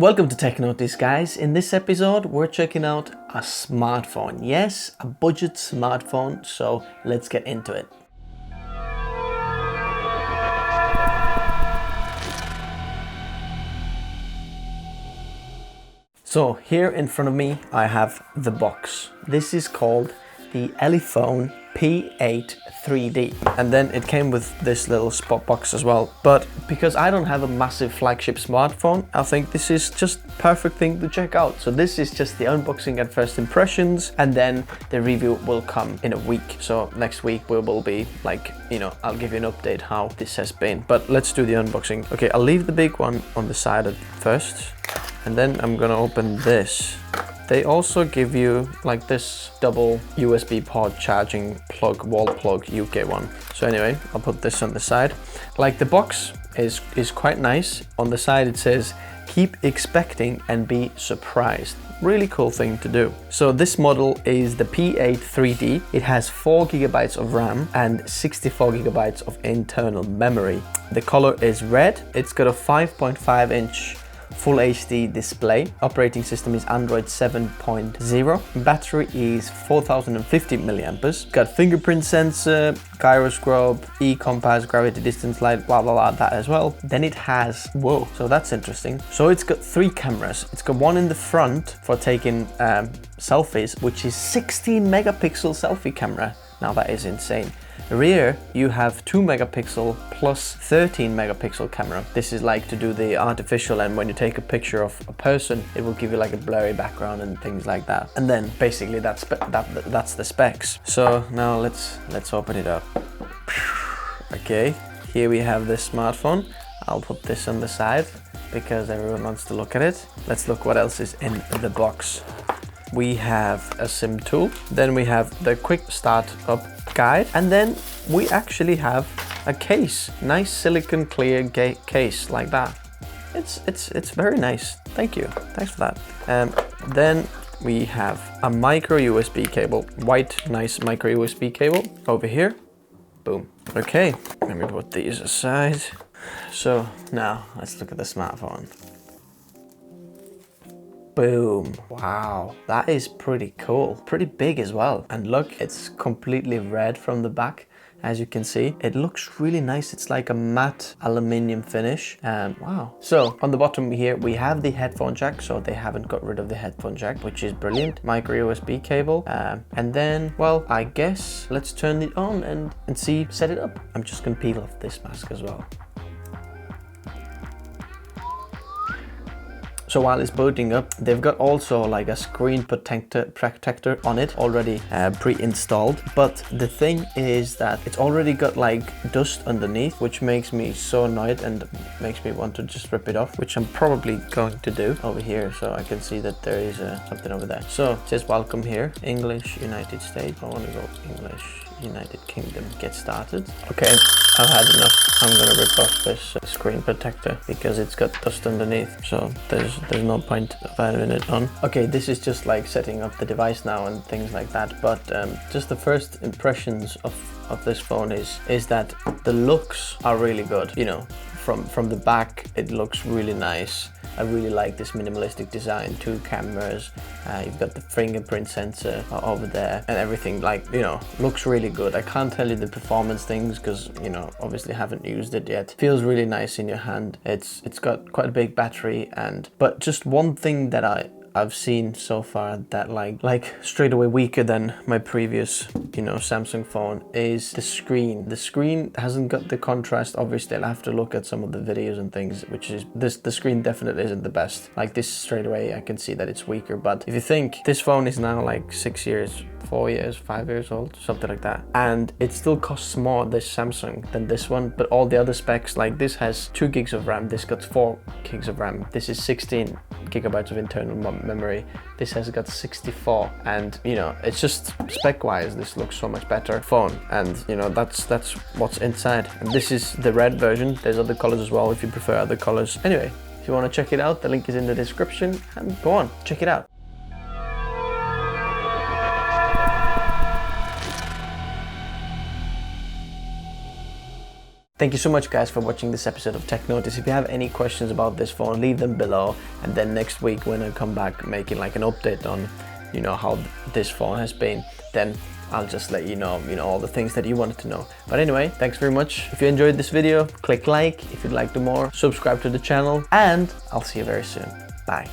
Welcome to Tech Notice, guys. In this episode, we're checking out a smartphone. Yes, a budget smartphone. So let's get into it. So here in front of me, I have the box. This is called the Elephone P8 3D, and then it came with this little spot box as well. But because I don't have a massive flagship smartphone, I think this is just perfect thing to check out. So this is just the unboxing and first impressions, and then the review will come in a week. So next week we will be like, I'll give you an update how this has been. But let's do the unboxing. Okay, I'll leave the big one on the side at first, and then I'm gonna open this. They also give you like this double USB port charging plug, wall plug, UK one. So anyway, I'll put this on the side. Like the box is quite nice. On the side it says, keep expecting and be surprised. Really cool thing to do. So this model is the P8 3D. It has 4 GB of RAM and 64 GB of internal memory. The color is red. It's got a 5.5-inch Full HD display. Operating system is Android 7.0. Battery is 4050 milliamperes. Got fingerprint sensor, gyroscope, e-compass, gravity distance light, blah blah blah, that as well. Then it has, whoa, so that's interesting. So it's got 3 cameras. It's got one in the front for taking selfies, which is 16 megapixel selfie camera. Now that is insane. Rear, you have 2 megapixel plus 13 megapixel camera. This is like to do the artificial, and when you take a picture of a person, it will give you like a blurry background and things like that. And then basically that's the specs. So now let's open it up. Okay, here we have this smartphone. I'll put this on the side because everyone wants to look at it. Let's look what else is in the box. We have a SIM tool, then we have the quick start up guide, and then we actually have a case, nice silicone clear case like that. It's very nice. Thank you, thanks for that. Then we have a micro USB cable, white nice micro USB cable over here. Boom. Okay, let me put these aside. So now let's look at the smartphone. Boom. Wow, that is pretty cool. Pretty big as well. And look, it's completely red from the back. As you can see, it looks really nice. It's like a matte aluminium finish. Wow. So on the bottom here, we have the headphone jack. So they haven't got rid of the headphone jack, which is brilliant. Micro USB cable. And then, well, I guess let's turn it on and set it up. I'm just gonna peel off this mask as well. So while it's booting up, they've got also like a screen protector on it already pre-installed. But the thing is that it's already got like dust underneath, which makes me so annoyed and makes me want to just rip it off, which I'm probably going to do over here. So I can see that there is something over there. So it says welcome here, English, United States. I want to go English, United Kingdom, get started. Okay, I've had enough. I'm gonna rip off this screen protector because it's got dust underneath. So there's no point of having it on. Okay, this is just like setting up the device now and things like that. But just the first impressions of this phone is that the looks are really good. From the back, it looks really nice. I really like this minimalistic design, 2 cameras, you've got the fingerprint sensor over there, and everything looks really good. I can't tell you the performance things because obviously haven't used it yet. Feels really nice in your hand. It's got quite a big battery, but just one thing that I've seen so far that like straight away weaker than my previous Samsung phone is the screen. The screen hasn't got the contrast. Obviously I'll have to look at some of the videos and things, which is the screen definitely isn't the best. Like this straight away I can see that it's weaker. But if you think this phone is now like 6 years, 4 years, 5 years old, something like that, and it still costs more, this Samsung, than this one, but all the other specs, like this has 2 gigs of RAM, this got 4 gigs of RAM, this is 16 gigabytes of internal memory, this has got 64, and it's just spec wise this looks so much better phone. And that's what's inside, and this is the red version. There's other colors as well if you prefer other colors. Anyway, if you want to check it out, the link is in the description, and go on, check it out. Thank you so much guys for watching this episode of Tech Notice. If you have any questions about this phone, leave them below, and then next week when I come back making like an update on, you know, how this phone has been, then I'll just let you know, all the things that you wanted to know. But anyway, thanks very much. If you enjoyed this video, click like. If you'd like to more, subscribe to the channel, and I'll see you very soon. Bye.